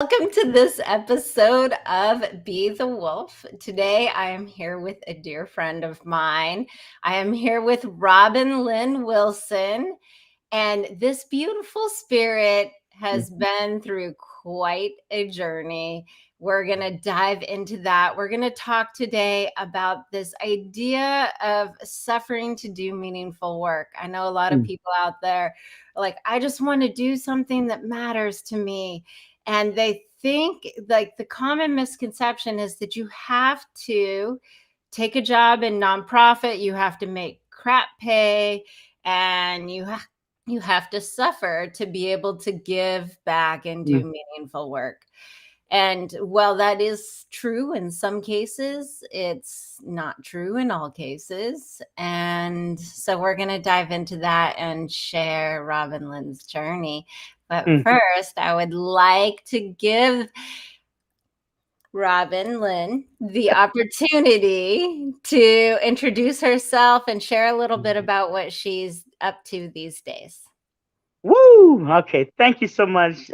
Welcome to this episode of Be the Wolf. Today I am here with a dear friend of mine. I am here with Robin Lynn Wilson, and this beautiful spirit has Mhm. been through quite a journey. We're going to dive into that. We're going to talk today about this idea of suffering to do meaningful work. I know a lot of Mm. people out there are like, I just want to do something that matters to me. And they think, like, the common misconception is that you have to take a job in nonprofit, you have to make crap pay, and you have to suffer to be able to give back and Mm. do meaningful work. And while that is true in some cases, it's not true in all cases. And so we're going to dive into that and share Robin Lynn's journey. But Mm. first, I would like to give Robin Lynn the opportunity to introduce herself and share a little bit about what she's up to these days. Woo! Okay, thank you so much,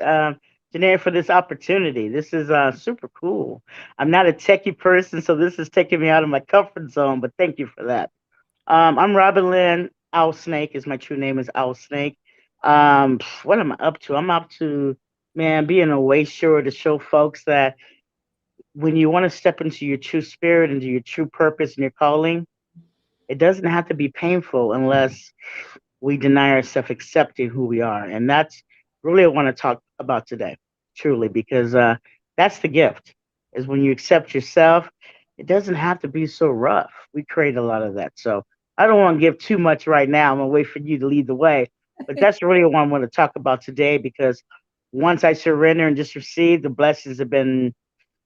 Genea, for this opportunity. This is super cool. I'm not a techie person, so this is taking me out of my comfort zone, but thank you for that. I'm Robin Lynn. Owl Snake is my true name is Owl Snake. What am I up to? I'm up to, man, being a way sure to show folks that when you want to step into your true spirit, into your true purpose and your calling, it doesn't have to be painful unless we deny ourselves accepting who we are. And that's really what I want to talk about today, truly, because that's the gift is when you accept yourself, it doesn't have to be so rough. We create a lot of that. So I don't want to give too much right now. I'm going to wait for you to lead the way. But that's really what I want to talk about today because once I surrender and just receive, the blessings have been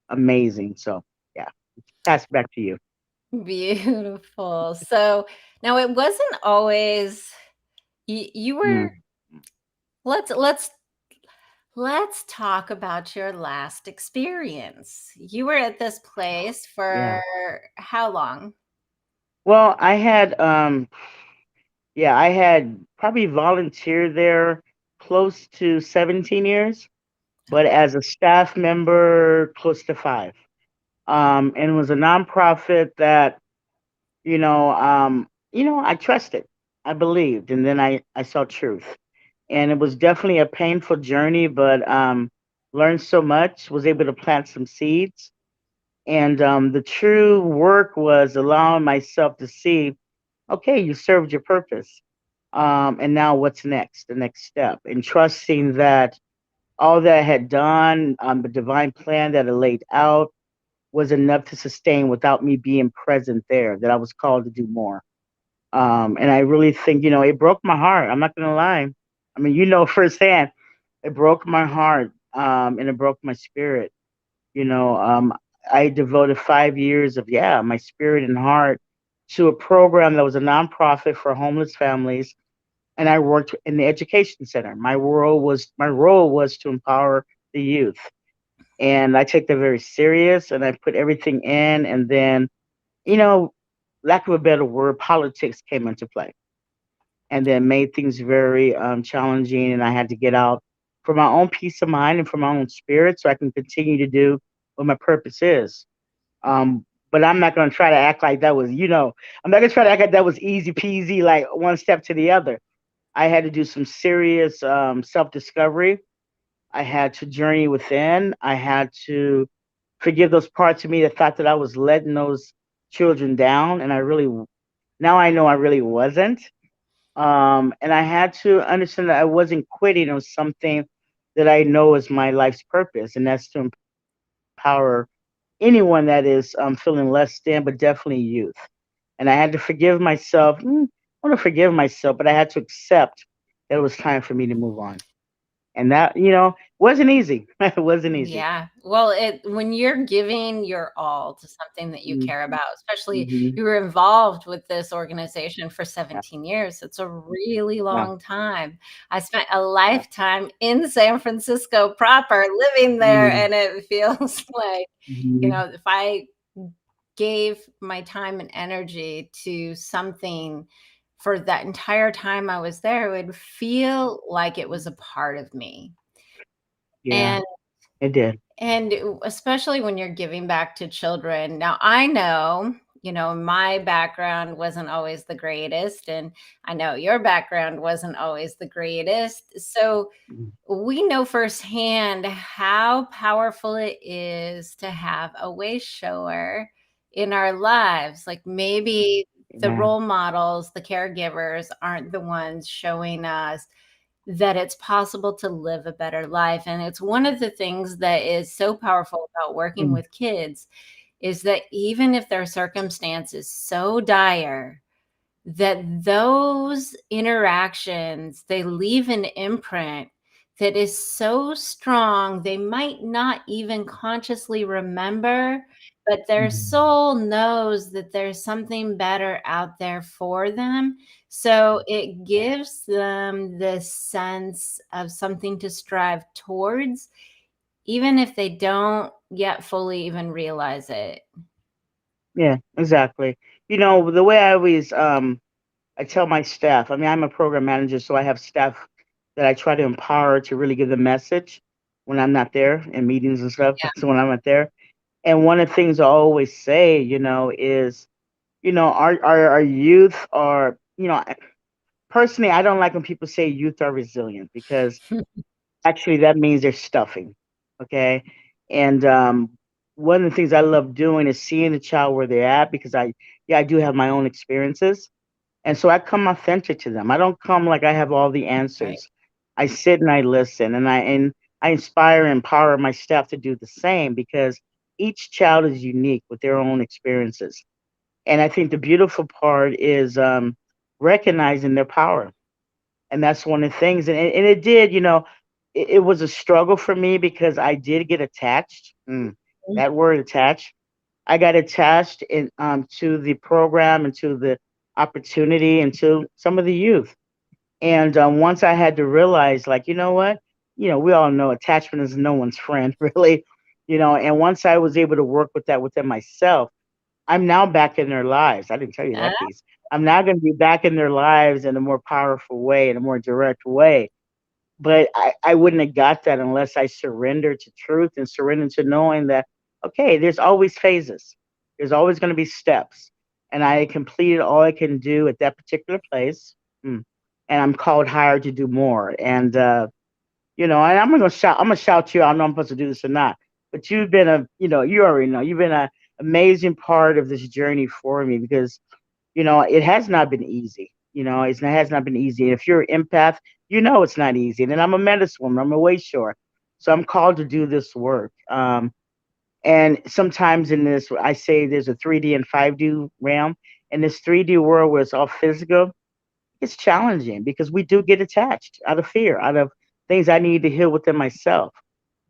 amazing. So, yeah, pass it back to you. Beautiful. So now it wasn't always you were Mm, let's let's let's talk about your last experience. You were at this place for yeah. how long? Well, I had probably volunteered there close to 17 years, but Okay. as a staff member, close to five. And it was a nonprofit that, I trusted, I believed, and then I saw truth. And it was definitely a painful journey, but learned so much, was able to plant some seeds. And the true work was allowing myself to see, okay, you served your purpose. And now what's next? The next step, and trusting that all that I had done, the divine plan that I laid out, was enough to sustain without me being present there. That I was called to do more. And I really think, it broke my heart. I'm not gonna lie. I mean, firsthand, it broke my heart, and it broke my spirit. You know, um, I devoted 5 years of my spirit and heart to a program that was a nonprofit for homeless families, and I worked in the education center. My role was to empower the youth, and I take that very serious, and I put everything in, and then you know, lack of a better word, politics came into play, and then made things very challenging, and I had to get out for my own peace of mind and for my own spirit, so I can continue to do what my purpose is. But I'm not going to try to act like that was, I'm not going to try to act like that was easy peasy, like one step to the other. I had to do some serious self discovery. I had to journey within. I had to forgive those parts of me that thought that I was letting those children down. And now I know I really wasn't. And I had to understand that I wasn't quitting on something that I know is my life's purpose, and that's to empower anyone that is feeling less than, but definitely youth. And I had to forgive myself. I want to forgive myself, but I had to accept that it was time for me to move on. And that, wasn't easy. It wasn't easy. Yeah. Well, when you're giving your all to something that you care Mm-hmm. about, especially Mm-hmm. you were involved with this organization for Yeah. 17 years, it's a really Yeah. long time. I spent a lifetime in San Francisco proper, living there, Mm-hmm. and it feels like, Mm-hmm. if I gave my time and energy to something for that entire time I was there, it would feel like it was a part of me. Yeah. And It did. And especially when you're giving back to children. Now, I know, my background wasn't always the greatest, and I know your background wasn't always the greatest. So Mhm. we know firsthand how powerful it is to have a way shower in our lives. Like maybe the Amen. role models, the caregivers aren't the ones showing us that it's possible to live a better life. And it's one of the things that is so powerful about working Mm. with kids is that even if their circumstance is so dire, that those interactions, they leave an imprint that is so strong they might not even consciously remember, but their Mhm. soul knows that there's something better out there for them. So it Yeah. gives them this sense of something to strive towards, even if they don't yet fully even realize it. Yeah, exactly. The way I tell my staff, I mean, I'm a program manager, so I have staff that I try to empower to really give the message when I'm not there in meetings and stuff. Yeah. So when I'm not there. And one of the things I always say, is, our youth are, personally, I don't like when people say youth are resilient because actually that means they're stuffing. Okay. And one of the things I love doing is seeing the child where they're at because I do have my own experiences. And so I come authentic to them. I don't come like I have all the Right. answers. I sit and I listen and I inspire and empower my staff to do the same because each child is unique with their own experiences. And I think the beautiful part is recognizing their power. And that's one of the things. And it did, it was a struggle for me because I did get attached. That word attached. I got attached to the program and to the opportunity and to some of the youth. And once I had to realize, like, you know what? We all know attachment is no one's friend, really. And once I was able to work with that within myself, I'm now back in their lives. I didn't tell you Uh, that piece. I'm now going to be back in their lives in a more powerful way, in a more direct way. But I wouldn't have got that unless I surrendered to truth and surrendered to knowing that, okay, there's always phases. There's always going to be steps. And I completed all I can do at that particular place. Mm. And I'm called higher to do more. And, and I'm gonna shout you out. I don't know if I'm supposed to do this or not, but you've been you already know, you've been an amazing part of this journey for me because it has not been easy. It has not been easy. And if you're an empath, it's not easy. And then I'm a medicine woman. I'm a way short. So I'm called to do this work. And sometimes in this, I say there's a 3D and 5D realm. In this 3D world where it's all physical, it's challenging because we do get attached out of fear, out of things I need to heal within myself.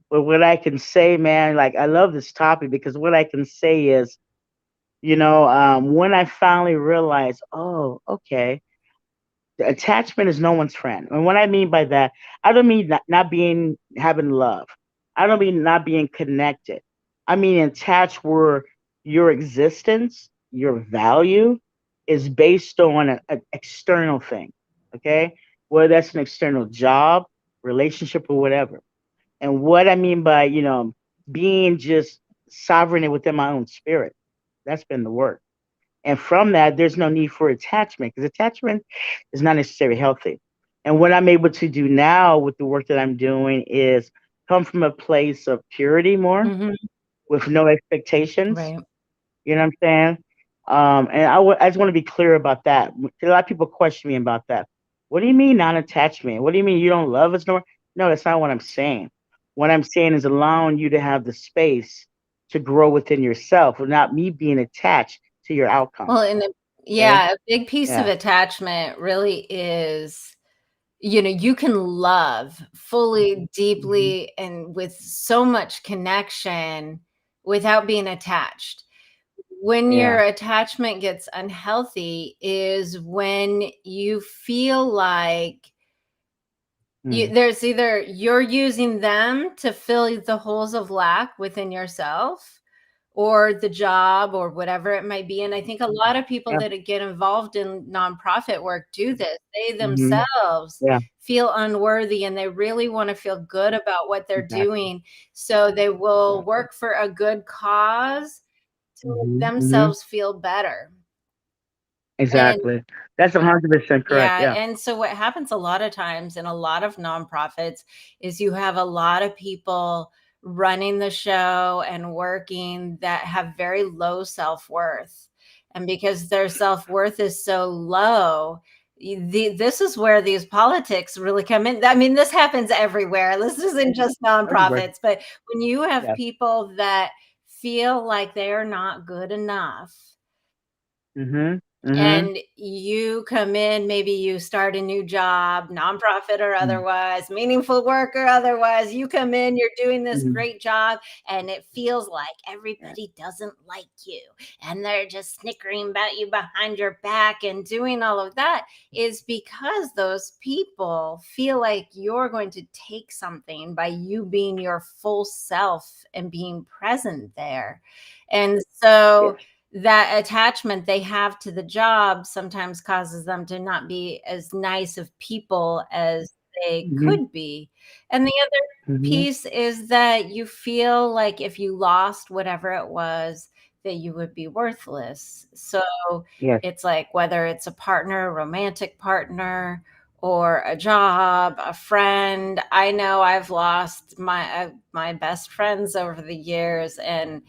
But what I can say, man, like I love this topic because what I can say is, when I finally realized, oh, okay, the attachment is no one's friend. And what I mean by that, I don't mean not being having love. I don't mean not being connected. I mean attached where your existence, your value is based on an external thing. Okay? Whether that's an external job, relationship, or whatever. And what I mean by, being just sovereign within my own spirit. That's been the work. And from that, there's no need for attachment because attachment is not necessarily healthy. And what I'm able to do now with the work that I'm doing is come from a place of purity more mhm. with no expectations. Right. You know what I'm saying? And I just want to be clear about that. A lot of people question me about that. What do you mean non-attachment? What do you mean you don't love us no more? No, that's not what I'm saying. What I'm saying is allowing you to have the space to grow within yourself without me being attached to your outcome. Well, and Okay. yeah, a big piece of Yeah. attachment really is, you can love fully, Mhm. deeply, and with so much connection without being attached. When your Yeah. attachment gets unhealthy is when you feel like Mm. there's either you're using them to fill the holes of lack within yourself, or the job or whatever it might be. And I think a lot of people Yeah. that get involved in nonprofit work do this. They Mhm. themselves Yeah. feel unworthy and they really want to feel good about what they're Exactly. doing. So they will Exactly. work for a good cause to make Mhm. Mhm. themselves feel better. And Exactly. That's 100% correct. yeah, Yeah. and so what happens a lot of times in a lot of nonprofits is you have a lot of people running the show and working that have very low self-worth. And because their self-worth is so low, this is where these politics really come in. I mean, this happens everywhere. This isn't just Everywhere. nonprofits, but when you have Yeah. people that feel like they are not good enough, Mhm. Mhm. and you come in, maybe you start a new job, nonprofit or Mhm. otherwise, meaningful work or otherwise, you come in, you're doing this Mhm. great job, and it feels like Yeah. everybody doesn't like you and they're just snickering about you behind your back and doing all of that, is because those people feel like you're going to take something by you being your full self and being present there. And so Yes. that attachment they have to the job sometimes causes them to not be as nice of people as they Mhm. could be. And the other Mhm. piece is that you feel like if you lost whatever it was, that you would be worthless. So Yes. it's like whether it's a partner, a romantic partner, or a job, a friend. I know I've lost my best friends over the years, and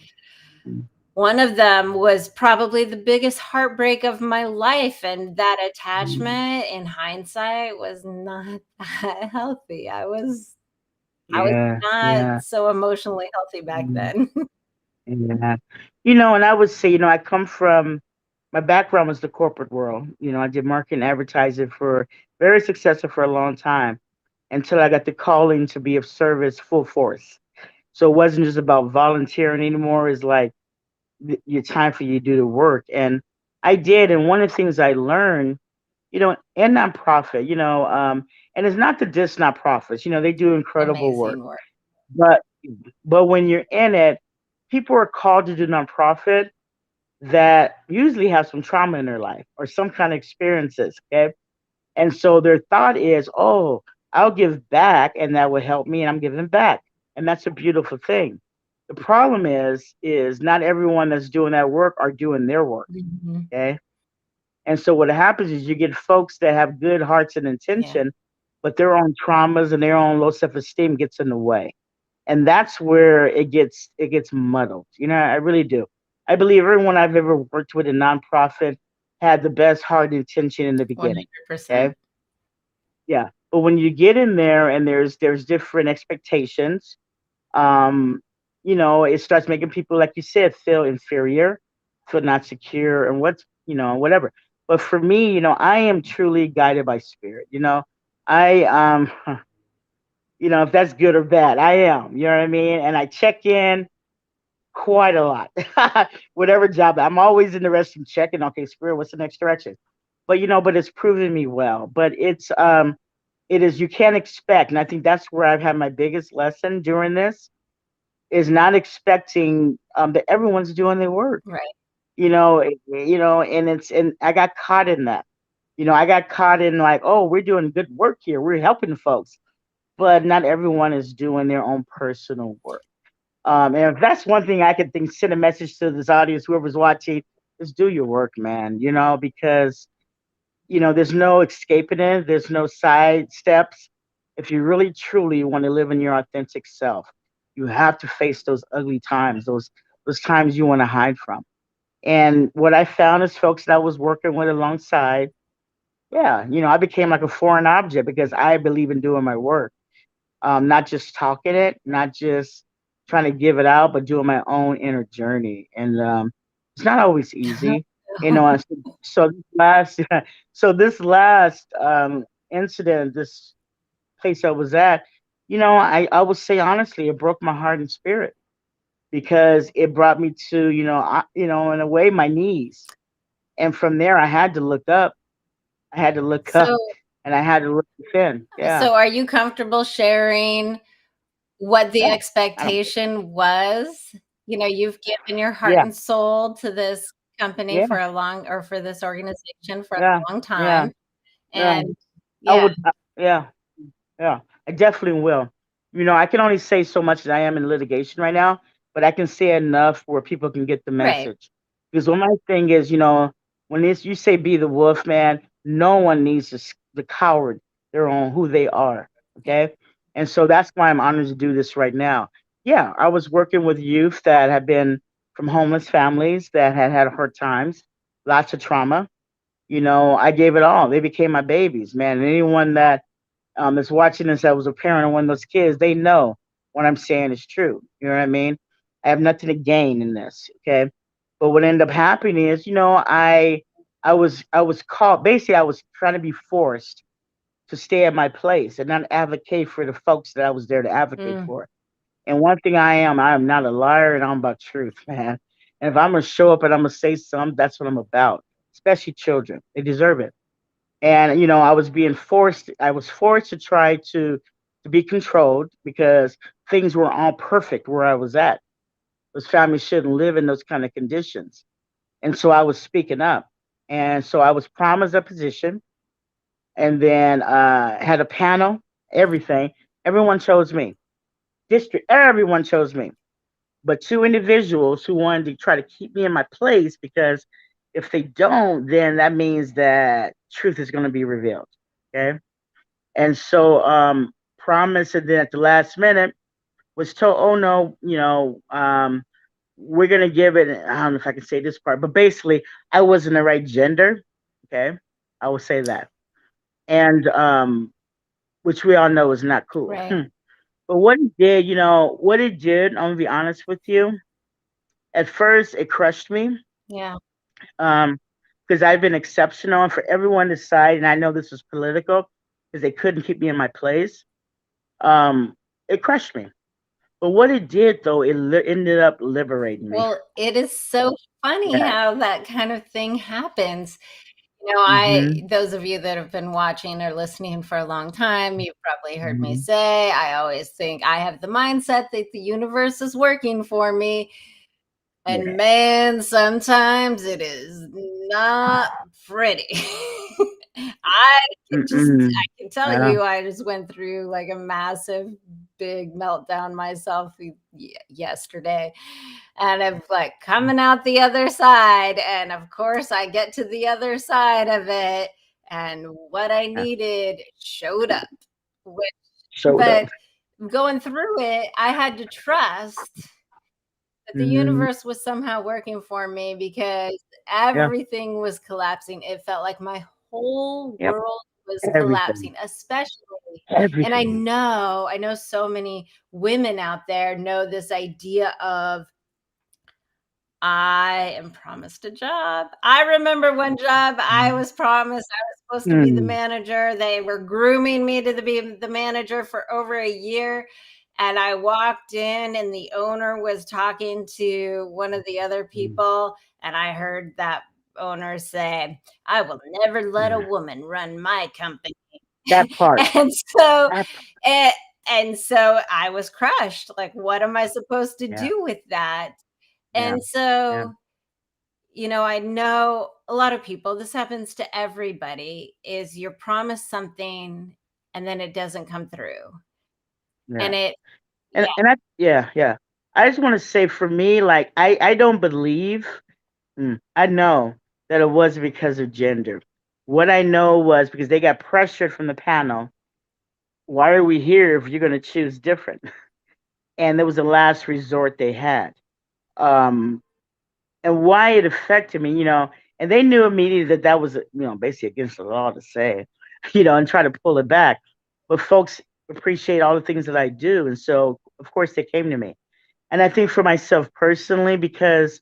Mm. one of them was probably the biggest heartbreak of my life, and that Mhm. attachment in hindsight was not that healthy. I was Yeah. not Yeah. so emotionally healthy back Mhm. then. Yeah. And I would say, I come from my background was the corporate world. I did marketing and advertising for very successful for a long time until I got the calling to be of service full force. So it wasn't just about volunteering anymore. It's like your time for you to do the work. And I did. And one of the things I learned, in nonprofit, and it's not to diss nonprofits, they do incredible work. Amazing work. But when you're in it, people are called to do nonprofit that usually have some trauma in their life or some kind of experiences. Okay. And so their thought is, oh, I'll give back and that will help me and I'm giving back. And that's a beautiful thing. The problem is not everyone that's doing that work are doing their work. Mhm. Okay. And so what happens is you get folks that have good hearts and Yeah. intention, but their own traumas and their own low self-esteem gets in the way. And that's where it gets muddled. I really do. I believe everyone I've ever worked with in nonprofit had the best heart intention in the beginning. Okay. 100%. Yeah. But when you get in there and there's different expectations, um, it starts making people, like you said, feel inferior, feel not secure, and whatever. But for me, I am truly guided by spirit. I if that's good or bad, I am. You know what I mean? And I check in quite a lot. Whatever job, I'm always in the restroom checking. Okay, spirit, what's the next direction? But it's proven me well. But it is, you can't expect, and I think that's where I've had my biggest lesson during this, is not expecting that everyone's doing their work. Right. And I got caught in that. I got caught in like, oh, we're doing good work here. We're helping folks, but not everyone is doing their own personal work. And if that's one thing I could think, send a message to this audience, whoever's watching, is do your work, man. Because there's no escaping it. There's no side steps. If you really truly want to live in your authentic self, you have to face those ugly times, those times you want to hide from. And what I found is folks that I was working with alongside, yeah, I became like a foreign object because I believe in doing my work, not just talking it, not just trying to give it out, but doing my own inner journey. And it's not always easy, and so this last, so this last incident, this place I was at, I will say honestly, it broke my heart and spirit because it brought me to, in a way, my knees. And from there, I had to look up. I had to look So up, and I had to look within. Yeah, so are you comfortable sharing what the yeah. I don't. expectation was? you've given your heart Yeah, and soul to this company yeah, for a long or for this organization for yeah, a long yeah, time. yeah. And I yeah, would, yeah. Yeah, I definitely will. I can only say so much as I am in litigation right now, but I can say enough where people can get the right. message. Because one my thing is, when you say be the wolf, man, no one needs the coward. They're on who they are. Yeah. Okay. And so that's why I'm honored to do this right now. Yeah, I was working with youth that have been from homeless families that had had hard times, lots of trauma. I gave it all. They became my babies, man. And anyone that that's watching this that was a parent of one of those kids, they know what I'm saying is true. You know what I mean? I have nothing to gain in this. Okay. But what ended up happening is, I was called basically I was trying to be forced to stay at my place and not advocate for the folks that I was there to advocate Mm. for. And one thing I am not a liar and I'm about truth, man. And if I'm gonna show up and I'm gonna say something, that's what I'm about. Especially children. They deserve it. And I was forced to try to be controlled because things were all perfect where I was at. Those families shouldn't live in those kind of conditions. And so I was speaking up. And so I was promised a position and then had a panel, everything. Everyone chose me. Everyone chose me. But two individuals who wanted to try to keep me in my place because if they don't, then that means that truth is going to be revealed. Okay. And so promised and then at the last minute was told, oh no, we're gonna give it, I don't know if I can say this part, but basically I wasn't the right gender. Okay. I will say that. And which we all know is not cool. Right. But what it did, I'm gonna be honest with you. At first it crushed me. Yeah. Um, because I've been exceptional and for everyone to decide, and I know this was political, because they couldn't keep me in my place. Um, it crushed me. But what it did, though, ended up liberating me. Well, it is so funny Yeah. how that kind of thing happens. Mhm. Those of you that have been watching or listening for a long time, you've probably heard me Mhm. say, I always think I have the mindset that the universe is working for me. And Yeah. man, sometimes it is not pretty. Mm-mm. I can tell Yeah. you, I just went through like a massive, big meltdown myself yesterday. And I'm like coming out the other side. And of course, I get to the other side of it. And what I Yeah. needed showed up. Which, Showed up. but going through it, I had to trust that the Mhm. universe was somehow working for me because Yeah. everything was collapsing. It felt like my whole Yep. world was Everything. collapsing, especially, and Everything. I know so many women out there know this idea of I am promised a job. I remember one job I Mhm. was promised I was supposed to be the Mm. manager. They were grooming me to be the manager for over a year. And I walked in, and the owner was talking to one of the other Mm. people. And I heard that owner say, I will never let a Yeah. woman run my company. That part. and so, That. and, and so I was crushed. Like, what am I supposed to Yeah. do with that? Yeah. And Yeah. so, I know a lot of people, this happens to everybody, is you're promised something and then it doesn't come through. Yeah. And it, And yeah, and I yeah, yeah. I just want to say for me, like I don't believe. I know that it was because of gender. What I know was because they got pressured from the panel. Why are we here if you're going to choose different? And that was the last resort they had. Um, and why it affected me, and they knew immediately that that was, basically against the law to say, and try to pull it back. But folks appreciate all the things that I do. And so, of course, they came to me. And I think for myself personally, because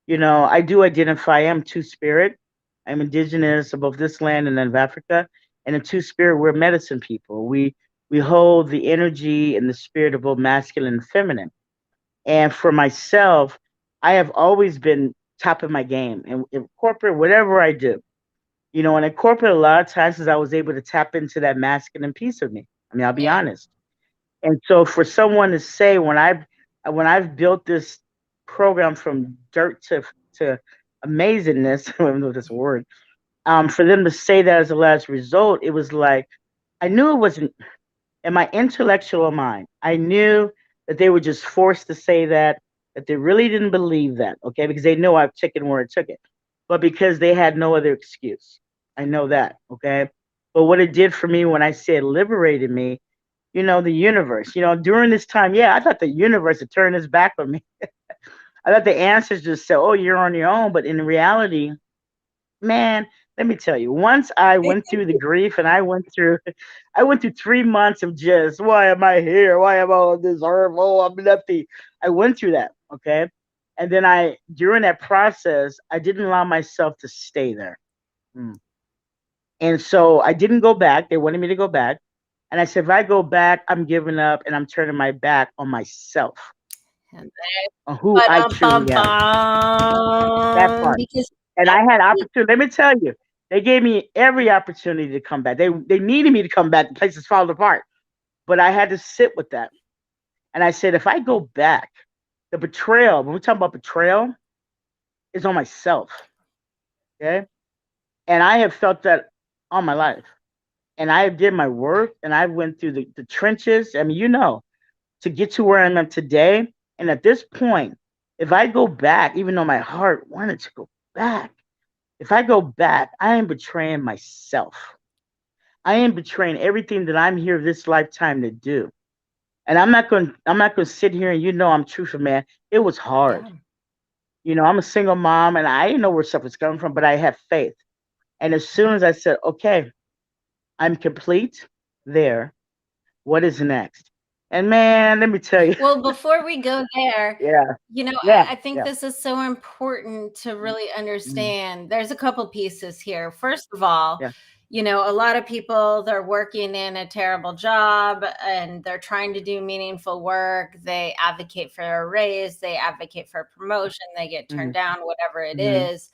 I do identify I'm two spirit. I'm indigenous of both this land and then of Africa. And in two spirit, we're medicine people. We hold the energy and the spirit of both masculine and feminine. And for myself, I have always been top of my game in corporate, whatever I do. And in corporate, a lot of times I was able to tap into that masculine piece of me. I mean, I'll be yeah, honest. And so for someone to say when I've built this program from dirt to amazingness. I don't know this word. For them to say that as the last result, it was like I knew it wasn't in my intellectual mind. I knew that they were just forced to say that they really didn't believe that, okay, because they know I took it where I took it, but because they had no other excuse. I know that, okay. But what it did for me when I said liberated me, the universe, during this time, yeah, I thought the universe had turned its back on me. I thought the answers just said, "Oh, you're on your own," but in reality, man, let me tell you, once I went through the grief and I went through 3 months of just, why am I here? Why am I on this earth? Oh, I'm nothing. I went through that, okay? And then during that process, I didn't allow myself to stay there. Mm. And so I didn't go back. They wanted me to go back. And I said, if I go back, I'm giving up and I'm turning my back on myself, And on who but I truly am. That part. because And I had opportunity. Let me tell you, they gave me every opportunity to come back. They needed me to come back. The place is falling apart, but I had to sit with that. And I said, if I go back, the betrayal. When we talk about betrayal, is on myself. Okay, and I have felt that all my life. And I did my work, and I went through the trenches. I mean, to get to where I'm at today. And at this point, if I go back, even though my heart wanted to go back, if I go back, I am betraying myself. I am betraying everything that I'm here this lifetime to do. And I'm not going to sit here and I'm truthful, man. It was hard. yeah. I'm a single mom and I didn't know where stuff was coming from, but I have faith. And as soon as I said, okay, I'm complete there, what is next? And man, let me tell you, Well, before we go there, yeah, yeah, I think yeah, this is so important to really mm, understand. There's a couple pieces here. First of all, yeah, a lot of people, they're working in a terrible job and they're trying to do meaningful work. They advocate for a raise, they advocate for a promotion, they get turned mm, down, whatever it mm, is.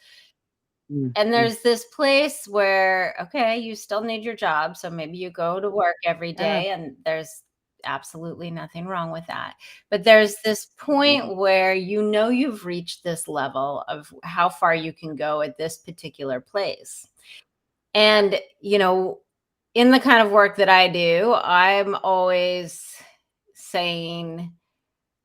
mm, And mm, there's this place where, okay, you still need your job. So maybe you go to work every yeah, day, and there's absolutely nothing wrong with that. But there's this mm, point where you've reached this level of how far you can go at this particular place. And, in the kind of work that I do, I'm always saying,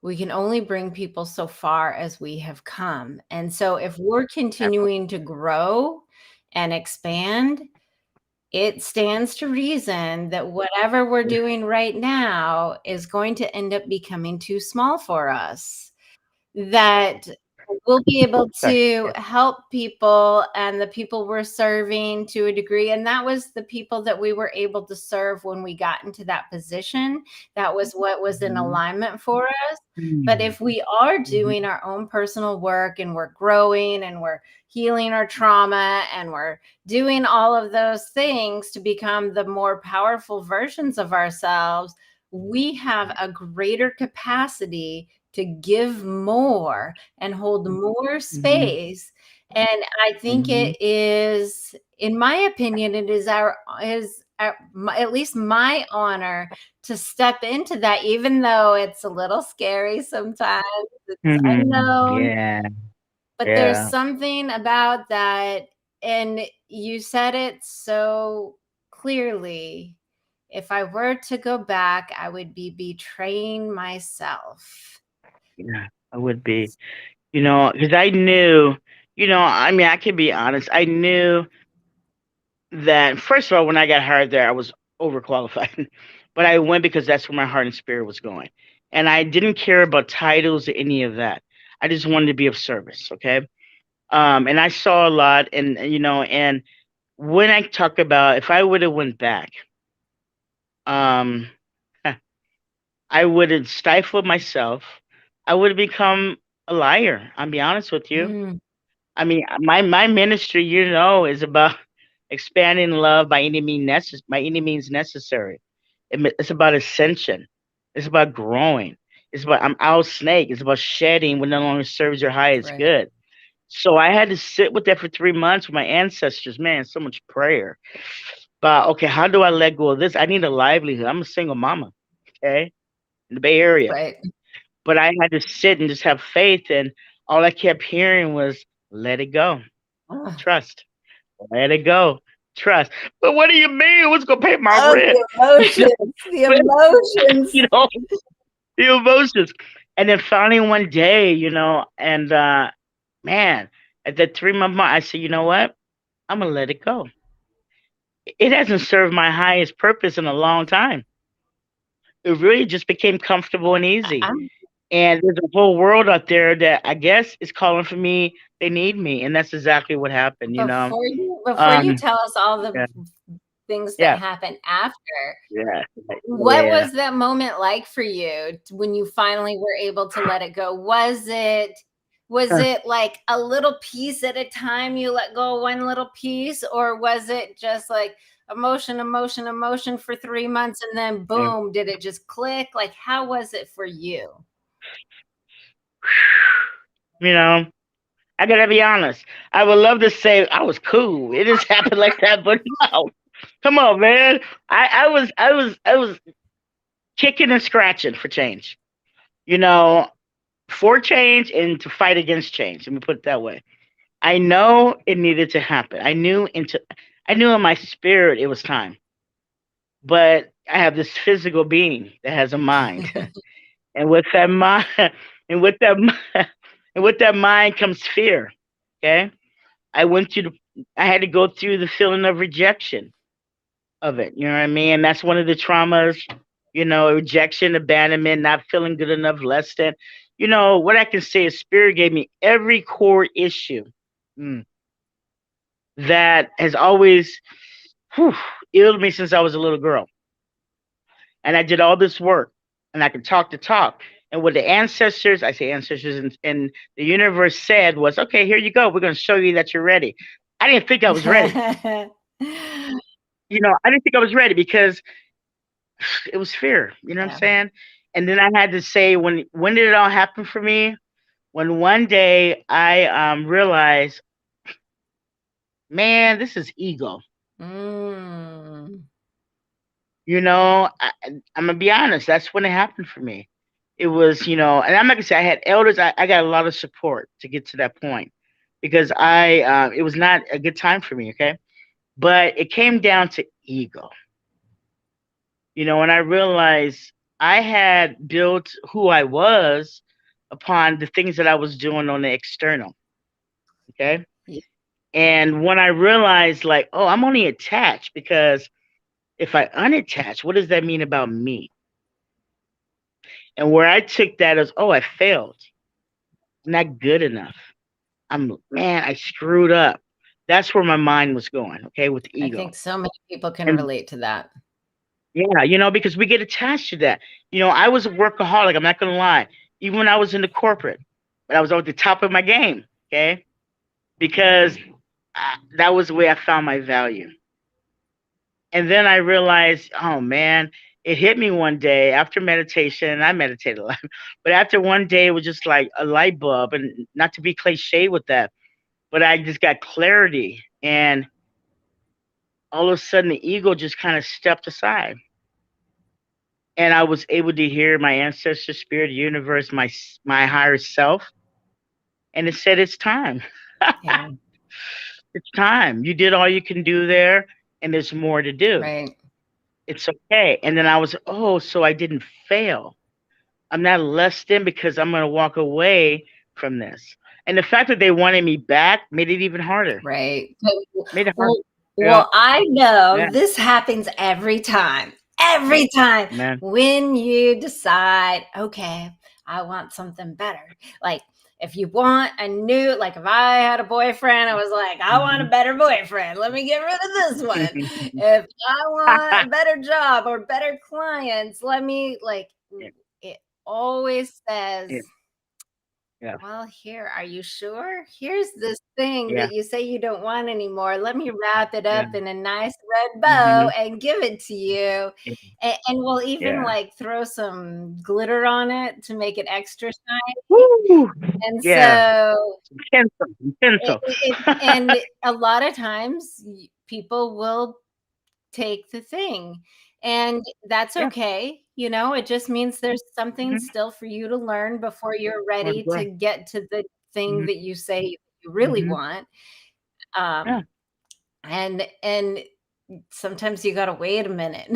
we can only bring people so far as we have come. And so if we're that part. continuing to grow and expand, it stands to reason that whatever we're Yeah, doing right now is going to end up becoming too small for us. That we'll be able sorry. to Yeah. help people and the people we're serving to a degree. And that was the people that we were able to serve when we got into that position. That was what was in Mm-hmm. alignment for us. But Mm-hmm. if we are doing Mm-hmm. our own personal work and we're growing and we're healing our trauma and we're doing all of those things to become the more powerful versions of ourselves, we have a greater capacity to give more and hold more Mm-hmm. space. And I think Mm-hmm. it is, in my opinion, it is at least my honor to step into that, even though it's a little scary sometimes. It's Mm-hmm. unknown, Yeah, but there's yeah, something about that. And you said it so clearly. If I were to go back, I would be betraying myself. yeah. I would be, because I knew, I mean, I can be honest. I knew that first of all, when I got hired there, I was overqualified, but I went because that's where my heart and spirit was going, and I didn't care about titles or any of that. I just wanted to be of service. Okay, and I saw a lot, and when I talk about if I would have went back, um, I would have stifled myself. I would have become a liar. I'll be honest with you. Mm, I mean, my ministry, is about expanding love by any means necessary. It's about ascension. It's about growing. It's about I'm out snake. It's about shedding what no longer serves your highest right. good. So I had to sit with that for 3 months with my ancestors. Man, so much prayer. But okay, how do I let go of this? I need a livelihood. I'm a single mama. Okay, in the Bay Area. Right. But I had to sit and just have faith, and all I kept hearing was, "Let it go, Oh, trust, let it go, trust." But what do you mean? What's gonna pay my oh, rent? the You emotions, the know, emotions. you know, the emotions. And then finally one day, and man, at that 3 month mark, I said, you know what? I'm gonna let it go. It hasn't served my highest purpose in a long time. It really just became comfortable and easy. I'm And there's a whole world out there that I guess is calling for me. They need me, and that's exactly what happened. before you Um, tell us all the yeah, things that yeah, happened after, yeah, what yeah. was that moment like for you when you finally were able to let it go? Was it like a little piece at a time, you let go one little piece, or was it just like emotion, emotion, emotion for 3 months and then Yeah. boom, did it just click? Like how was it for you? You know, I gotta be honest. I would love to say I was cool. It just happened like that, but no. Come on, man. I was kicking and scratching for change. You know, for change and to fight against change. Let me put it that way. I know it needed to happen. I knew in my spirit it was time. But I have this physical being that has a mind. And with that mind and with that and with that mind comes fear. Okay? I went through the I had to go through the feeling of rejection of it. You know what I mean? And that's one of the traumas, rejection, abandonment, not feeling good enough, less than. What I can say is spirit gave me every core issue mm, that has always whew, illed me since I was a little girl. And I did all this work and I could talk the talk. And what the ancestors, I say ancestors, and the universe said was, okay, here you go. We're going to show you that you're ready. I didn't think I was ready. I didn't think I was ready because it was fear. You know what I'm Yeah. saying? And then I had to say, when did it all happen for me? When one day I realized, man, this is ego. Mm. I'm gonna be honest. That's when it happened for me. It was, and I'm not gonna say I had elders. I got a lot of support to get to that point because it was not a good time for me. Okay, but it came down to ego. And I realized I had built who I was upon the things that I was doing on the external. Okay, Yeah. and when I realized, like, oh, I'm only attached because if I unattach, what does that mean about me? And where I took that as, oh, I failed. Not good enough. Man, I screwed up. That's where my mind was going, okay, with I ego. think so many people can And relate to that. yeah, because we get attached to that. I was a workaholic, I'm not gonna lie. Even when I was in the corporate, but I was at the top of my game, okay? Because that was the way I found my value. And then I realized, oh man, it hit me one day after meditation, and I meditated a lot, but after one day, it was just like a light bulb, and not to be cliche with that, but I just got clarity, and all of a sudden, the ego just kind of stepped aside, and I was able to hear my ancestor, spirit, universe, my higher self, and it said, "It's time. Yeah. It's time. You did all you can do there, and there's more to do. Right. It's okay." And then I was, oh, so I didn't fail. I'm not less than because I'm going to walk away from this. And the fact that they wanted me back made it even harder. Right. Made it harder. Well, You know? well, I know Yeah, this happens every time man. when you decide, okay, I want something better. Like if you want a new, like if I had a boyfriend, I was like, I want a Mhm. better boyfriend. Let me get rid of this one. If I want a better job or better clients, let me like Yeah, it always yeah, says yeah, well, here, are you sure? Here's this thing yeah, that you say you don't want anymore. Let me wrap it yeah. up in a nice red bow Mhm. and give it to you. Yeah, And we'll even yeah. like throw some glitter on it to make it extra shiny. Woo! And Yeah. so, Pencil, it, pencil. and a lot of times people will take the thing, and that's Yeah, okay. It just means there's something Hmm. still for you to learn before you're Or ready grow. to get to the thing Hmm. that you say you really Hmm. want. Yeah. Um, and sometimes you gotta wait a minute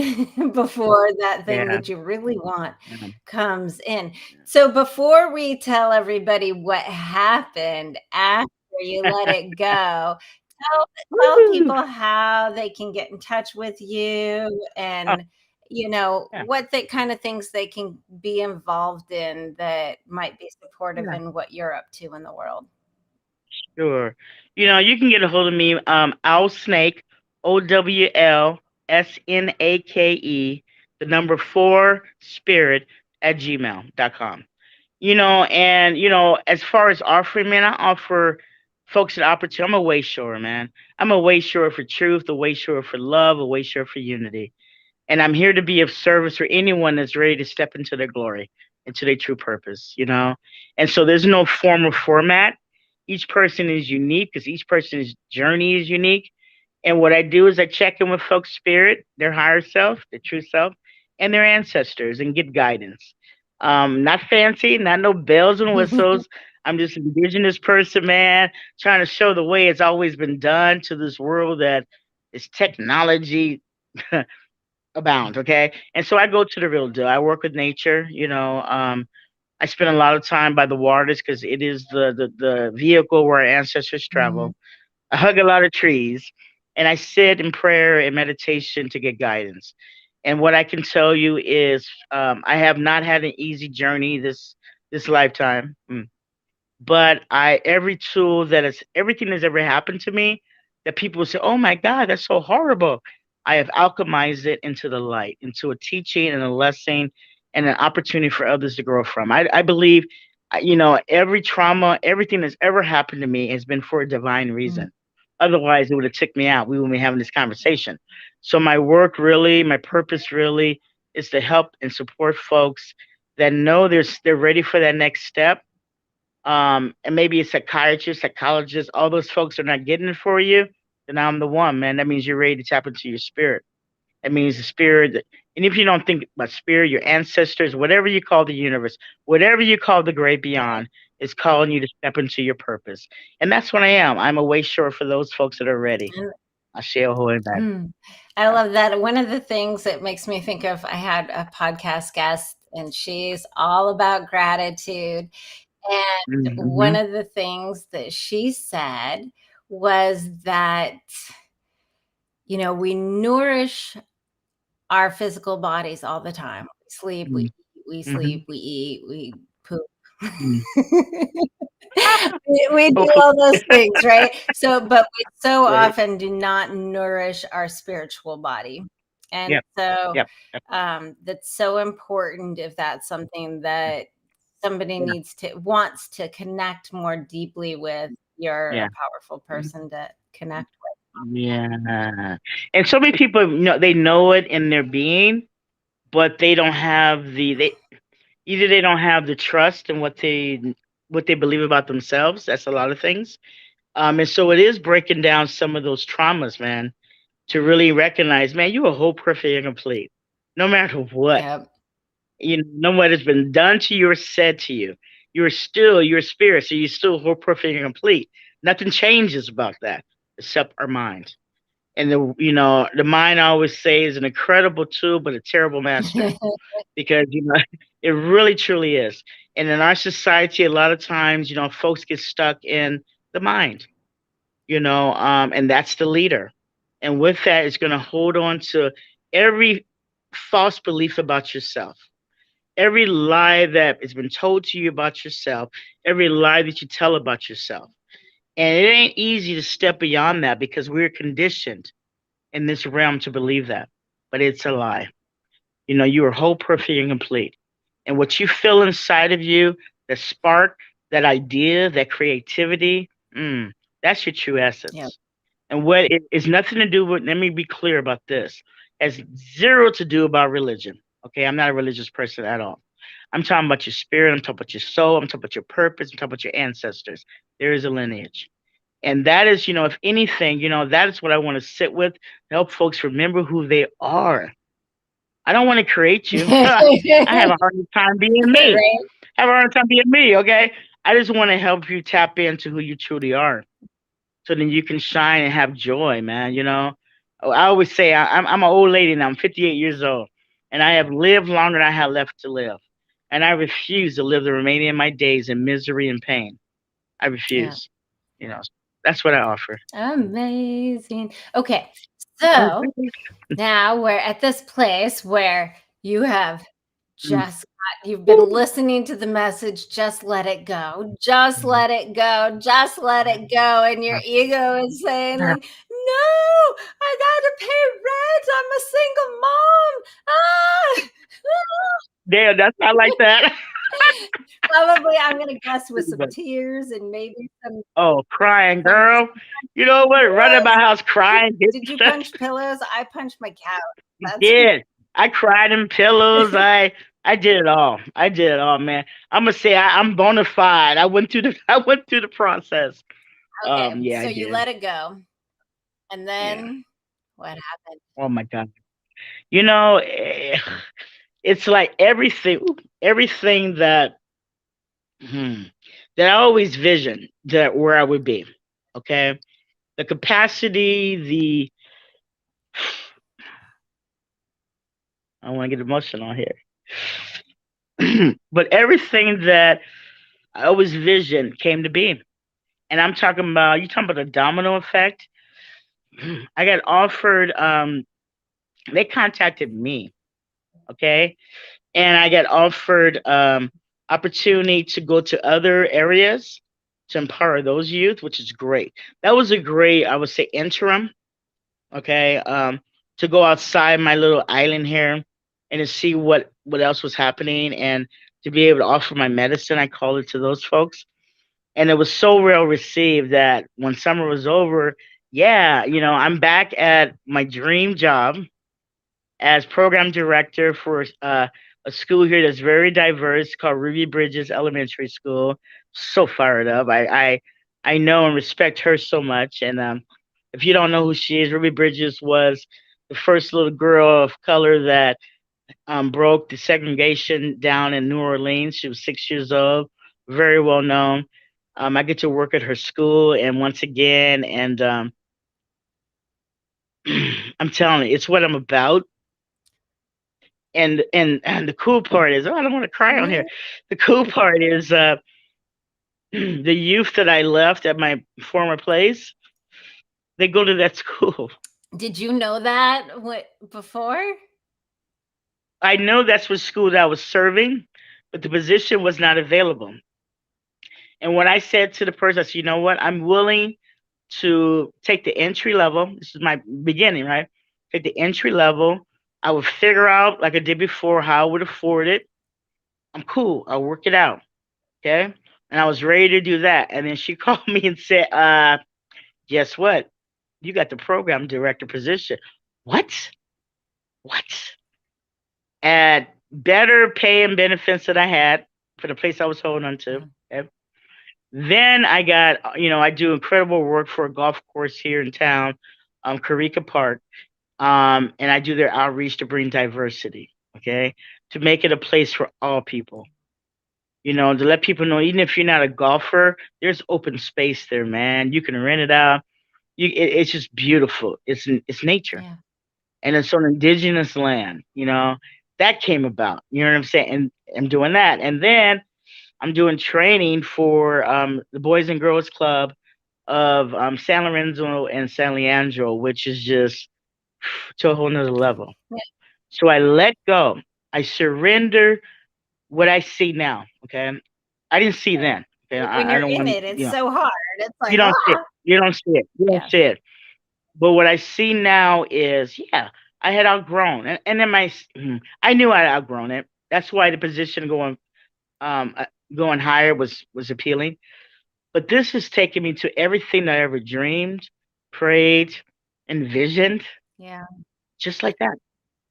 before that thing Yeah. that you really want Yeah. comes in. So before we tell everybody what happened after you let it go, tell Woo! people how they can get in touch with you Oh, and, yeah. what the kind of things they can be involved in that might be supportive Yeah. in what you're up to in the world. Sure. You can get a hold of me, Owl Snake, OWLSNAKE, the number four spirit at gmail.com. And as far as offering, man, I offer folks an opportunity. I'm a way shower, man. I'm a way shower for truth, a way shower for love, a way shower for unity. And I'm here to be of service for anyone that's ready to step into their glory, into their true purpose. And so there's no form or format. Each person is unique because each person's journey is unique. And what I do is I check in with folks' spirit, their higher self, their true self, and their ancestors and get guidance. Not fancy, not no bells and whistles. I'm just an indigenous person, man, trying to show the way it's always been done to this world that is technology abound. Okay, and so I go to the real deal. I work with nature. I spend a lot of time by the waters because it is the vehicle where our ancestors Mhm. travel. I hug a lot of trees, and I sit in prayer and meditation to get guidance. And what I can tell you is, I have not had an easy journey this lifetime. But I every tool that is everything that's ever happened to me that people say, "Oh my God, that's so horrible." I have alchemized it into the light, into a teaching and a lesson and an opportunity for others to grow from. I believe, every trauma, everything that's ever happened to me has been for a divine Mm. reason. Otherwise, it would have ticked me out. We wouldn't be having this conversation. So my work really, my purpose really, is to help and support folks that know they're ready for that next step, and maybe a psychiatrist, psychologist, all those folks are not getting it for you, then I'm the one, man. That means you're ready to tap into your spirit. That means the spirit, and if you don't think about spirit, your ancestors, whatever you call the universe, whatever you call the great beyond, is calling you to step into your purpose. And that's what I am. I'm a way short for those folks that are ready. I shall hold back. Mm. I love that. One of the things that makes me think of, I had a podcast guest and she's all about gratitude. And one Mm-hmm. of the things that she said was that, we nourish our physical bodies all the time. We Mm-hmm. sleep, we eat, we poop. Mm-hmm. We do Hopefully. all those things, right? But we so Right. often do not nourish our spiritual body. And Yep. so, Yep. Yep. that's so important if that's something that somebody Yeah. wants to connect more deeply with. You're a Yeah. powerful Mm-hmm. person to connect Yeah. And so many people, they know it in their being, but they don't have they either they don't have the trust in what they believe about themselves. That's a lot of things. And so it is breaking down some of those traumas, man, to really recognize, man, you are whole, perfect, and complete, no matter with. what. Yep. No matter what's been done to you or said to you. You're still your spirit, so you're still whole, perfect, and complete. Nothing changes about that except our mind. And the mind, I always say, is an incredible tool but a terrible master, because it really truly is. And in our society, a lot of times, folks get stuck in the mind, and that's the leader. And with that, it's going to hold on to every false belief about yourself, every lie that has been told to you about yourself, every lie that you tell about yourself. And it ain't easy to step beyond that because we're conditioned in this realm to believe that, but it's a lie. You are whole, perfect, and complete. And what you feel inside of you, the spark, that idea, that creativity, that's your true Yep. essence. And what it is nothing to do with, let me be clear about this, has zero to do about religion. Okay, I'm not a religious person at all. I'm talking about your spirit, I'm talking about your soul, I'm talking about your purpose, I'm talking about your ancestors. There is a lineage. And that is, if anything, that is what I want to sit with, help folks remember who they are. I don't want to create you. I have Right? a hard time being me. I have a hard time being me. Okay. I just want to help you tap into who you truly are, so then you can shine and have joy, man. I always say I'm an old lady now. I'm 58 years old, and I have lived longer than I have left to live, and I refuse to live the remaining of my days in misery and pain. I Yeah. refuse. You know, that's what I offer. Amazing. Okay. So now we're at this place where you have you've been listening to the message, just let it go, just let it go, just let it go. And your ego is saying, like, no, I gotta pay rent. I'm a single mom. Ah! Damn, that's not like that. Probably, I'm gonna guess with some tears and maybe Oh, crying some girl. You know what? Running my pillows. house crying, getting Did you stuff. punch pillows? I punched my couch. You That's did. I cried in pillows. I did it all. I did it all, man. I'm gonna say I'm bona fide. I went through the I went through the process. okay. Yeah, I So you did. let it go. And Yeah. then what happened? Oh my God. You know, it's like everything hmm, that I always visioned that where I would be. Okay, the capacity, I don't want to get emotional here, but everything that I always visioned came to be. And I'm talking about, you talking about the domino effect. I got offered. They contacted me. Okay, and I got offered opportunity to go to other areas to empower those youth, which is great. That was a great, I would say, interim. Okay, to go outside my little island here and to see what else was happening, and to be able to offer my medicine. I called it to those folks, and it was so well received that when summer was over, yeah, I'm back at my dream job as program director for a school here that's very diverse called Ruby Bridges Elementary School. So fired up. I know and respect her so much. And if you don't know who she is, Ruby Bridges was the first little girl of color that broke the segregation down in New Orleans. She was 6 years old, very well known. I get to work at her school, and once again, and I'm telling you, it's what I'm about. And the cool part is, oh, I don't want to cry on here. Mhm. The cool part is, the youth that I left at my former place, they go to that school. Did you know that before? I know that's what school that I was serving, but the position was not available. And when I said to the person, I said, you know what, I'm willing to take the entry level. This is my beginning, right? Take the entry level. I would figure out, like I did before, how I would afford it. I'm cool. I'll work it out. Okay. And I was ready to do that. And then she called me and said, guess what? You got the program director position. What? What? At better pay and benefits than I had for the place I was holding on to. Mhm. Okay. Then I got, I do incredible work for a golf course here in town, Karika Park. And I do their outreach to bring diversity, okay, to make it a place for all people. To let people know, even if you're not a golfer, there's open space there, man. You can rent it out. It's just beautiful. It's nature, Yeah. and it's on indigenous land. That came about. You know what I'm saying? And I'm doing that, and then I'm doing training for the Boys and Girls Club of San Lorenzo and San Leandro, which is just to a whole nother level. Yeah. So I let go. I surrender what I see now. Okay. I didn't see then. Okay. Like when I you're don't in want, it, it's so hard. It's you like, don't see it. ah. You don't see it. You don't Yeah. see it. But what I see now is, yeah, I had outgrown. And then I knew I had outgrown it. That's why the position um, uh, going higher was appealing. But this has taken me to everything that I ever dreamed, prayed, envisioned, Yeah. just like that.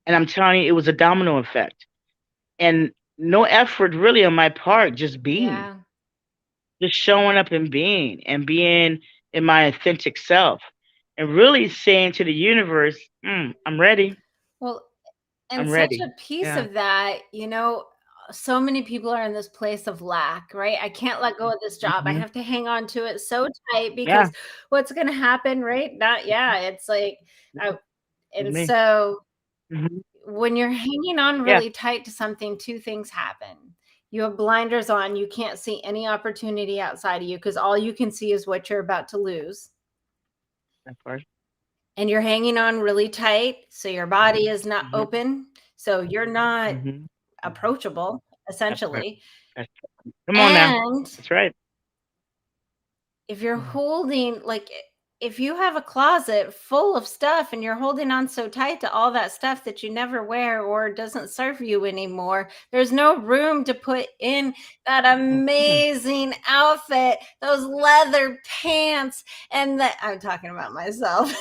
And I'm telling you, it was a domino effect. And no effort really on my part, just being, Yeah. just showing up and being in my authentic self, and really saying to the universe, I'm ready. Well, And I'm such ready. a piece Yeah. of that, so many people are in this place of lack, right? I can't let go of this job. I Hmm. have to hang on to it so tight Yeah. because what's going to happen, right? Not, yeah, it's like, I, It's and me. so Hmm. when you're hanging on Yeah. really tight to something, two things happen. You have blinders on, you can't see any opportunity outside of you because all you can see is what you're about to lose. That part. And you're hanging on really tight, so your body is not Hmm. open, so you're not Hmm. approachable, That part. essentially. That's, come on now. And That's right. if you're Mm. holding, like, if you have a closet full of stuff and you're holding on so tight to all that stuff that you never wear or doesn't serve you anymore, there's no room to put in that Mhm. amazing outfit, those leather pants, and that I'm talking about myself.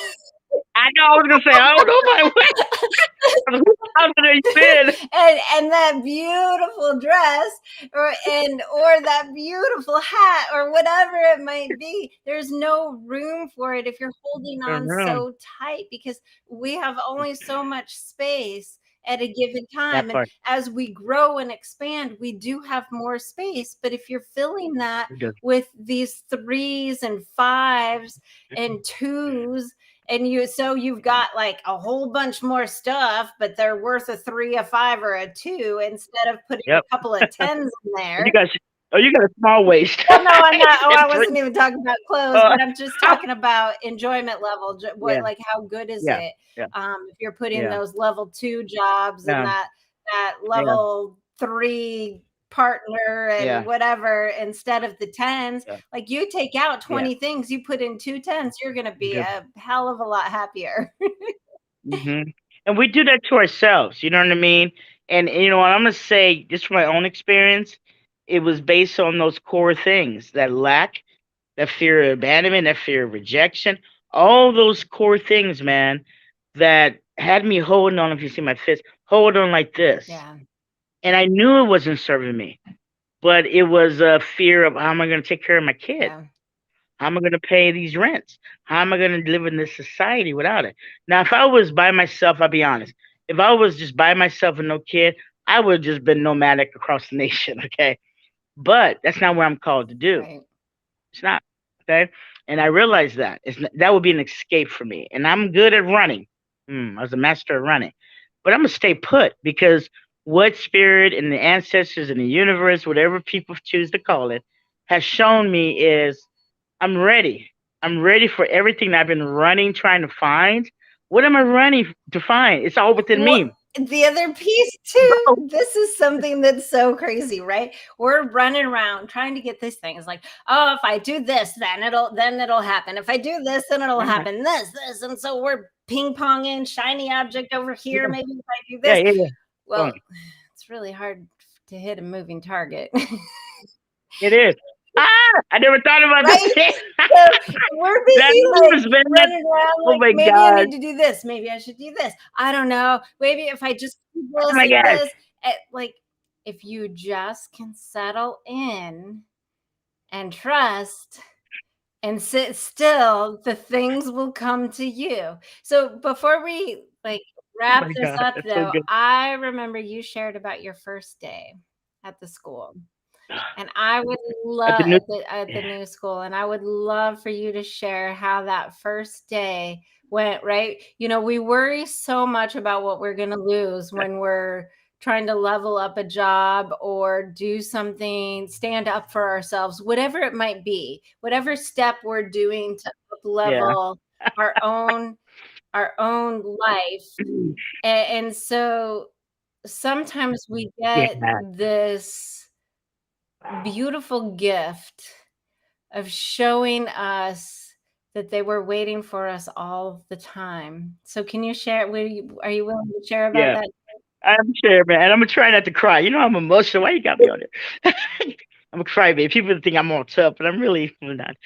I know. I was gonna say I don't know if I would. How did you been? and that beautiful dress or that beautiful hat or whatever it might be, there's no room for it if you're holding on Around so tight because we have only so much space at a given that time, and part. as we grow and expand we do have more space, but if you're filling that We do. with these threes and fives and twos, and you've got like a whole bunch more stuff, but they're worth a three, a five, or a two instead of putting Yep. a couple of tens in And you there. guys. Oh, you got a small waist. Well, no, I'm not. Oh, And I three. wasn't even talking about clothes, Uh, but I'm just talking about enjoyment level. What, yeah. like, how good is Yeah. it? Yeah. If you're putting Yeah. those level two jobs and Yeah. that Yeah. level three partner and Yeah. whatever instead of the tens, Yeah. like you take out Yeah. 20 things, you put in two tens, you're going to We be do. a hell of a lot happier. Hmm. And we do that to ourselves. You know what I mean? And you know what I'm gonna say, just from my own experience, it was based on those core things: that lack, that fear of abandonment, that fear of rejection, all those core things, man, that had me holding on. If you see my fist, hold on like this, Yeah, and I knew it wasn't serving me, but it was a fear of how am I going to take care of my kid? yeah, How am I going to pay these rents? How am I going to live in this society without it? Now, if I was by myself, I'll be honest. If I was just by myself and no kid, I would have just been nomadic across the nation. Okay, but that's not what I'm called to do. right. It's not. Okay. And I realized that that would be an escape for me. And I'm good at running. I was a master at running. But I'm gonna stay put because what spirit and the ancestors and the universe, whatever people choose to call it, has shown me is I'm ready. I'm ready for everything that I've been running trying to find. What am I running to find? It's all within What me. the other piece too, this is something that's so crazy, right? We're running around trying to get these things like, oh, if I do this, then it'll happen. If I do this, then it'll Yeah, happen. This. And so we're ping-ponging shiny object over here. yeah, Maybe if I do yeah, this. yeah, yeah. Well, Going. it's really hard to hit a moving target. It is. I never thought about Right? that. So we're That busy like is, man. running around Oh like my maybe I god. need to do this, maybe I should do this. I don't know. Maybe if I just do Oh this my and gosh. this, like if you just can settle in and trust and sit still, the things will come to you. So before we like Oh wrap my this god. up That's so though, good. I remember you shared about your first day at the school. And I would At the love new at the yeah, new school, and I would love for you to share how that first day went, right? We worry so much about what we're going to lose when we're trying to level up a job or do something, stand up for ourselves, whatever it might be, whatever step we're doing to up yeah. level our own life. And so sometimes we get Yeah. this beautiful gift of showing us that they were waiting for us all the time. So can you share, are you willing to share about Yeah. that? I'm sure, man. And I'm gonna try not to cry. You know I'm emotional. Why you got me on there? I'm a crybaby. People think I'm all tough, but I'm not.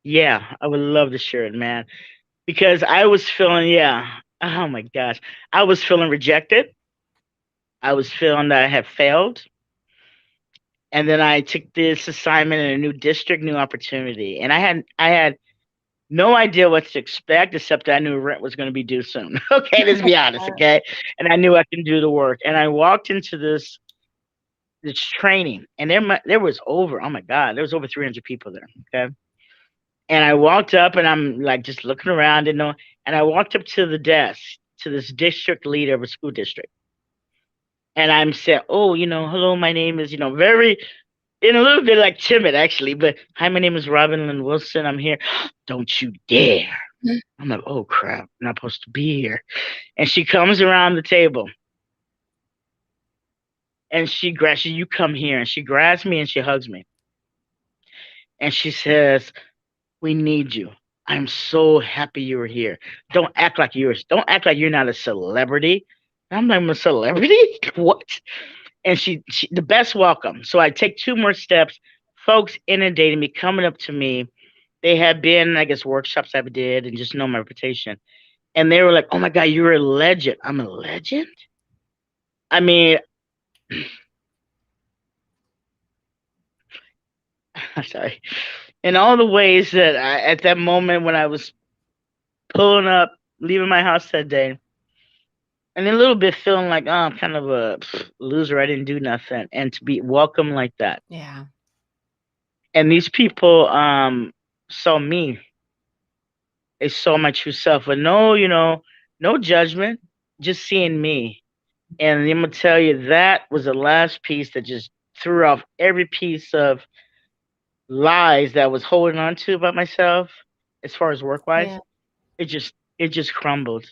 Yeah, I would love to share it, man. Because I was feeling, yeah. Oh my gosh. I was feeling rejected. I was feeling that I had failed. And then I took this assignment in a new district, new opportunity. And I had No idea what to expect, except I knew rent was going to be due soon. Okay, let's be honest. Okay, and I knew I can do the work. And I walked into this training, and there was over. Oh my God, there was over 300 people there. Okay, and I walked up, and I'm like just looking around, and know. And I walked up to the desk to this district leader of a school district, and I'm saying, "Oh, hello, my name is, very in a little bit like timid actually, but hi, my name is Robin Lynn Wilson. I'm here. Don't you dare." I'm like, oh crap, I'm not supposed to be here. And she comes around the table and you come here, and she grabs me and she hugs me. And she says, we need you. I'm so happy you were here. Don't act like you're not a celebrity. I'm like, I'm a celebrity? What? And she the best welcome. So I take two more steps. Folks inundated me, coming up to me. They had been, I guess, workshops I did and just know my reputation. And they were like, oh my God, you're a legend. I'm a legend? I mean, I'm sorry. In all the ways that at that moment when I was pulling up, leaving my house that day, and a little bit feeling like, oh, I'm kind of a loser. I didn't do nothing. And to be welcome like that. Yeah. And these people saw me. They saw my true self. But no, no judgment, just seeing me. And I'm going to tell you, that was the last piece that just threw off every piece of lies that I was holding on to about myself as far as work wise. Yeah. It just crumbled.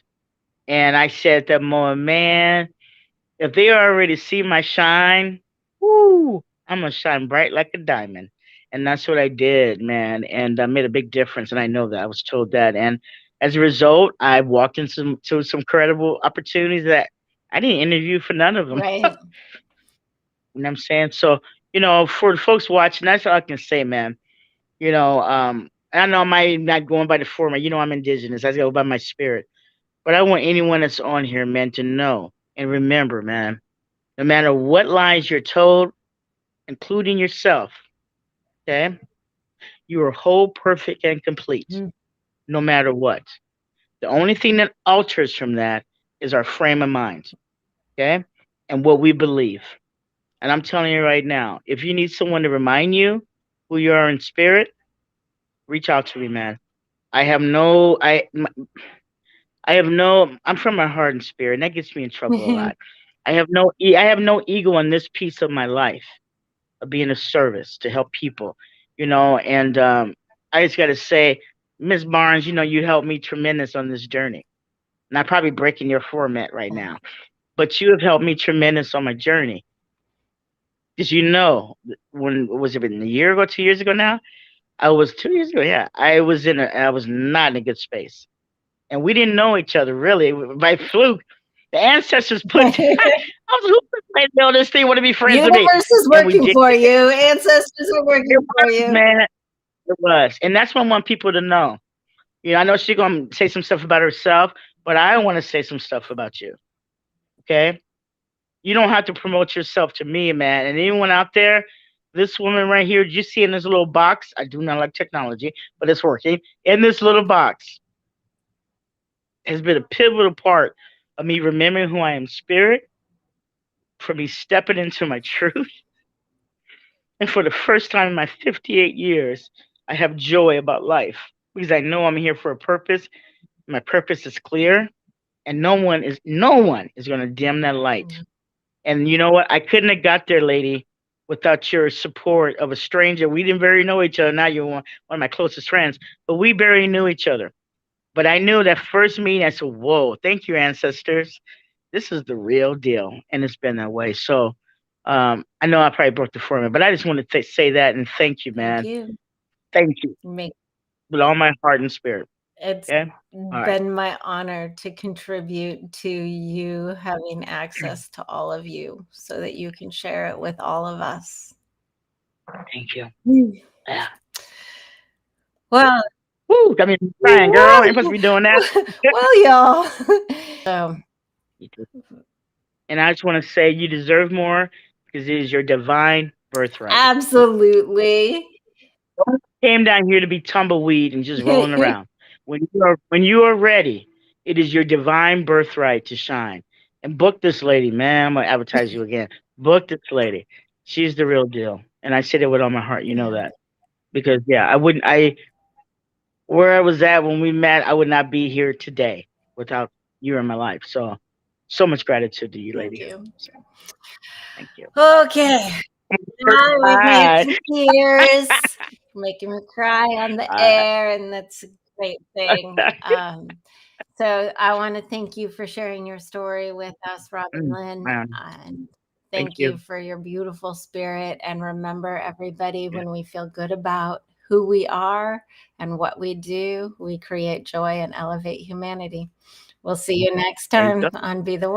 And I said at that moment, man, if they already see my shine, woo, I'm gonna shine bright like a diamond. And that's what I did, man. And I made a big difference. And I know that. I was told that. And as a result, I walked into some credible opportunities that I didn't interview for none of them. Right. You know what I'm saying? So, for the folks watching, that's all I can say, man. I know I might not going by the format. I'm indigenous. I go by my spirit. But I want anyone that's on here, man, to know and remember, man, no matter what lies you're told, including yourself, okay, you are whole, perfect, and complete, Mm. no matter what. The only thing that alters from that is our frame of mind, okay, and what we believe. And I'm telling you right now, if you need someone to remind you who you are in spirit, reach out to me, man. I have no, I have no. I'm from my heart and spirit, and that gets me in trouble a lot. I have no ego in this piece of my life of being of service to help people, And I just got to say, Miss Barnes, you helped me tremendous on this journey. And I'm probably breaking your format right now, but you have helped me tremendous on my journey. Because when was it been a year ago, 2 years ago now? I was 2 years ago. Yeah, I was not in a good space, and we didn't know each other really by fluke. The ancestors put. I was who put me on this thing want to be friends with me, Universe is and we working did. for you. Ancestors are It working for was, you. man. It was, and that's what I want people to know. I know she's gonna say some stuff about herself, but I want to say some stuff about you. Okay, you don't have to promote yourself to me, man. And anyone out there, this woman right here, you see in this little box. I do not like technology, but it's working. In this little box has been a pivotal part of me remembering who I am, spirit, for me stepping into my truth, and for the first time in my 58 years, I have joy about life because I know I'm here for a purpose. My purpose is clear, and no one is going to dim that light. Mm. And you know what? I couldn't have got there, lady, without your support of a stranger. We didn't very know each other. Now you're one of my closest friends, but we barely knew each other. But I knew that first meeting, I said, whoa, thank you, ancestors. This is the real deal. And it's been that way. So I know I probably broke the format, but I just wanted to say that and thank you, Thank man. you. Thank you Make with all my heart and spirit. It's Okay? All right. been my honor to contribute to you having access to all of you so that you can share it with all of us. Thank you. Mm. Yeah. Well, Woo, got me crying, girl. well, Ain't supposed to be doing that. well, y'all. So, And I just want to say you deserve more because it is your divine birthright. absolutely. Came down here to be tumbleweed and just rolling around. When you are ready, it is your divine birthright to shine. And book this lady, man. I'm gonna advertise you again. Book this lady. She's the real deal. And I say that with all my heart. You know Yeah. that. Because yeah, I wouldn't I where I was at when we met, I would not be here today without you in my life. So so much gratitude to you, Thank lady. you. So thank you. Okay. Now leave me with Bye. some tears, making me cry on the Bye. air, and that's a great thing. So I want to thank you for sharing your story with us, Robin Lynn, Man, and thank thank you. you for your beautiful spirit. And remember, everybody, when we feel good about who we are and what we do, we create joy and elevate humanity. We'll see you next There you time go. on Be the One.